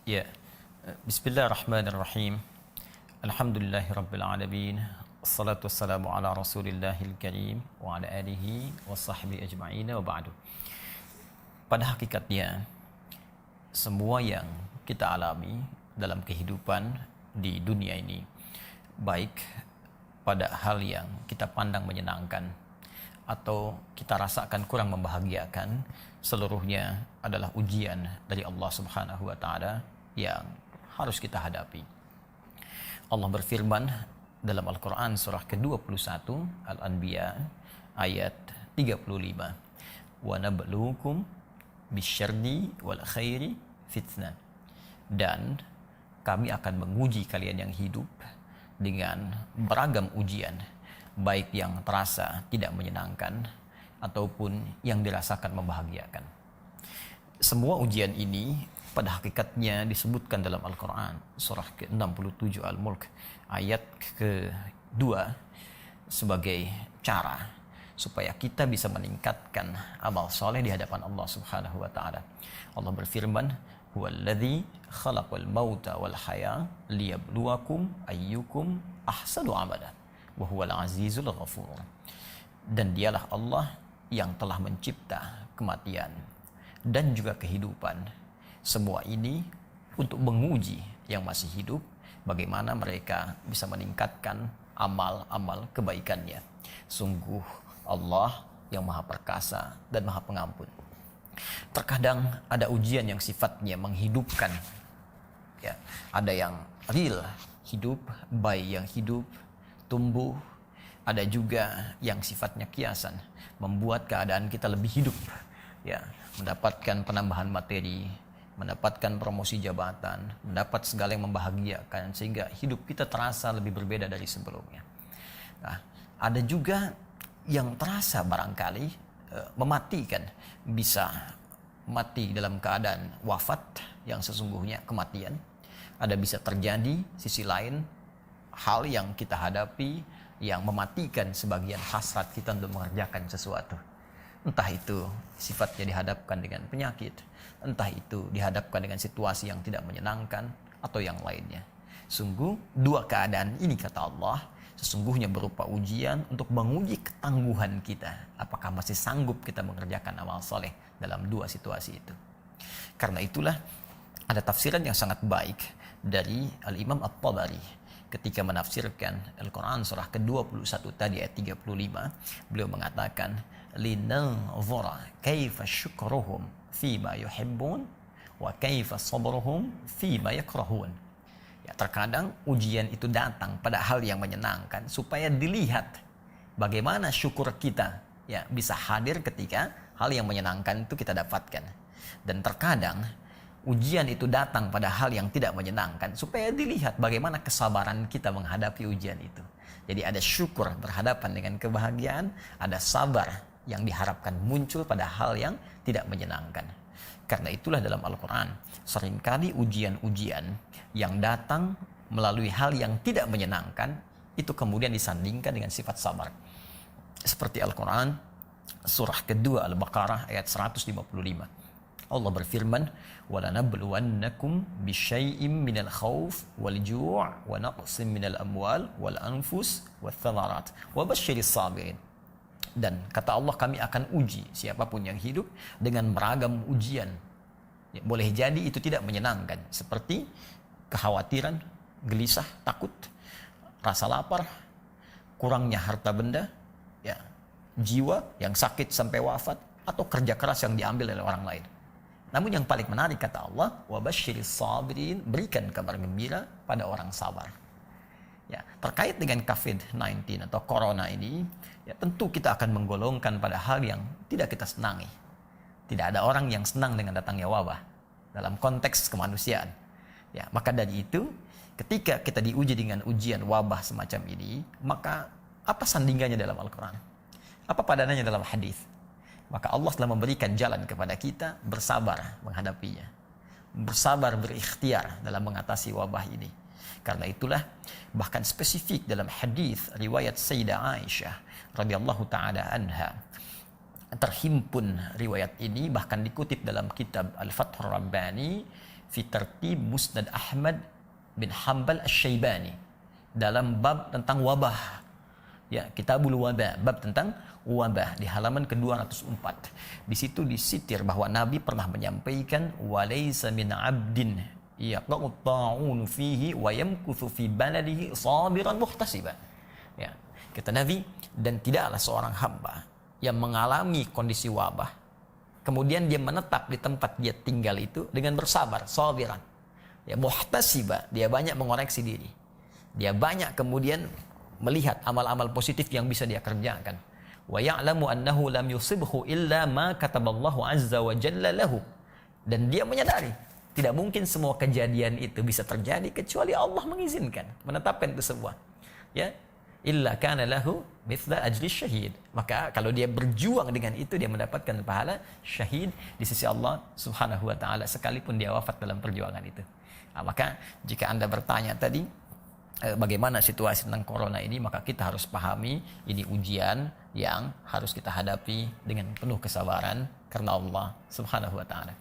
Ya, Bismillahirrahmanirrahim. Alhamdulillahirabbil alamin. Wassalatu wassalamu ala Rasulillahil karim wa ala alihi wa sahbihi ajma'in wa ba'du. Pada hakikatnya semua yang kita alami dalam kehidupan di dunia ini, baik pada hal yang kita pandang menyenangkan atau kita rasakan kurang membahagiakan, seluruhnya adalah ujian dari Allah Subhanahu wa taala yang harus kita hadapi. Allah berfirman dalam Al-Quran surah ke-21 Al-Anbiya ayat 35, wa nabluukum bisyarri wal khairi fitnah, dan kami akan menguji kalian yang hidup dengan beragam ujian, baik yang terasa tidak menyenangkan ataupun yang dirasakan membahagiakan. Semua ujian ini pada hakikatnya disebutkan dalam Al-Quran surah ke-67 Al-Mulk ayat ke-2 sebagai cara supaya kita bisa meningkatkan amal soleh di hadapan Allah Subhanahu wa taala. Allah berfirman, "Huwallazi khalaqal mauta wal haya liyabluwakum ayyukum ahsanu amala wa huwal azizul ghafur." Dan dialah Allah yang telah mencipta kematian dan juga kehidupan. Semua ini untuk menguji yang masih hidup bagaimana mereka bisa meningkatkan amal-amal kebaikannya. Sungguh Allah yang Maha Perkasa dan Maha Pengampun. Terkadang ada ujian yang sifatnya menghidupkan. Ya, ada yang real, hidup, bayi yang hidup, tumbuh. Ada juga yang sifatnya kiasan, membuat keadaan kita lebih hidup. Ya, mendapatkan penambahan materi, mendapatkan promosi jabatan, mendapat segala yang membahagiakan sehingga hidup kita terasa lebih berbeda dari sebelumnya. Nah, ada juga yang terasa barangkali mematikan, bisa mati dalam keadaan wafat yang sesungguhnya kematian. Ada bisa terjadi sisi lain hal yang kita hadapi yang mematikan sebagian hasrat kita untuk mengerjakan sesuatu. Entah itu sifatnya dihadapkan dengan penyakit, entah itu dihadapkan dengan situasi yang tidak menyenangkan, atau yang lainnya. Sungguh dua keadaan ini, kata Allah, sesungguhnya berupa ujian untuk menguji ketangguhan kita. Apakah masih sanggup kita mengerjakan amal soleh dalam dua situasi itu. Karena itulah ada tafsiran yang sangat baik dari Al-Imam At-Tabari ketika menafsirkan Al-Quran surah ke-21 tadi ayat 35. Beliau mengatakan, linanzura kaifa syukruhum fima yuhibbun wa kaifa sabruhum fima yakrahun. Ya, terkadang ujian itu datang pada hal yang menyenangkan supaya dilihat bagaimana syukur kita ya bisa hadir ketika hal yang menyenangkan itu kita dapatkan. Dan terkadang ujian itu datang pada hal yang tidak menyenangkan supaya dilihat bagaimana kesabaran kita menghadapi ujian itu. Jadi ada syukur berhadapan dengan kebahagiaan, ada sabar yang diharapkan muncul pada hal yang tidak menyenangkan. Karena itulah dalam Al-Quran seringkali ujian-ujian yang datang melalui hal yang tidak menyenangkan itu kemudian disandingkan dengan sifat sabar. Seperti Al-Quran surah kedua Al-Baqarah ayat 155. Allah berfirman, وَلَنَبْلُوَنَّكُمْ بِشَيْءٍ مِّنَ الْخَوْفِ وَالْجُوعِ وَنَقْصٍ مِّنَ الْأَمْوَالِ وَالْأَنفُسِ وَالثَّمَرَاتِ وَبَشِّرِ الصَّابِرِينَ. Dan kata Allah, kami akan uji siapapun yang hidup dengan beragam ujian. Ya, boleh jadi itu tidak menyenangkan, seperti kekhawatiran, gelisah, takut, rasa lapar, kurangnya harta benda, ya, jiwa yang sakit sampai wafat, atau kerja keras yang diambil oleh orang lain. Namun yang paling menarik kata Allah, wabasyiris sabirin, berikan kabar gembira pada orang sabar. Ya, terkait dengan COVID-19 atau corona ini, ya tentu kita akan menggolongkan pada hal yang tidak kita senangi. Tidak ada orang yang senang dengan datangnya wabah dalam konteks kemanusiaan. Ya, maka dari itu, ketika kita diuji dengan ujian wabah semacam ini, maka apa sandingannya dalam Al-Quran? Apa padanannya dalam hadis? Maka Allah telah memberikan jalan kepada kita bersabar menghadapinya. Bersabar berikhtiar dalam mengatasi wabah ini. Karena itulah bahkan spesifik dalam hadis riwayat Sayyidah Aisyah radhiyallahu taala anha terhimpun riwayat ini, bahkan dikutip dalam kitab Al-Fathur Rabbani fi tartib Musnad Ahmad bin Hanbal Asy-Syaibani dalam bab tentang wabah. Ya, Kitabul Wabah, bab tentang wabah di halaman ke-204. Di situ disitir bahwa Nabi pernah menyampaikan walaysa min 'abdin yaqa'u ta'un fihi wa yamkuthu fi baladihi sabiran muhtasiba. Ya, kata Nabi, dan tidaklah seorang hamba yang mengalami kondisi wabah kemudian dia menetap di tempat dia tinggal itu dengan bersabar, sabiran. Ya, muhtasiba, dia banyak mengoreksi diri. Dia banyak kemudian melihat amal-amal positif yang bisa dia kerjakan. Wa ya'lamu annahu lam yusibhu illa ma kataballahu azza wa jalla lahu. Dan dia menyadari tidak mungkin semua kejadian itu bisa terjadi kecuali Allah mengizinkan, menetapkan itu semua. Ya, illa kana lahu mithla ajri syahid. Maka kalau dia berjuang dengan itu, dia mendapatkan pahala syahid di sisi Allah Subhanahu wa taala sekalipun dia wafat dalam perjuangan itu. Maka jika Anda bertanya tadi bagaimana situasi tentang corona ini, maka kita harus pahami ini ujian yang harus kita hadapi dengan penuh kesabaran karena Allah Subhanahu wa taala.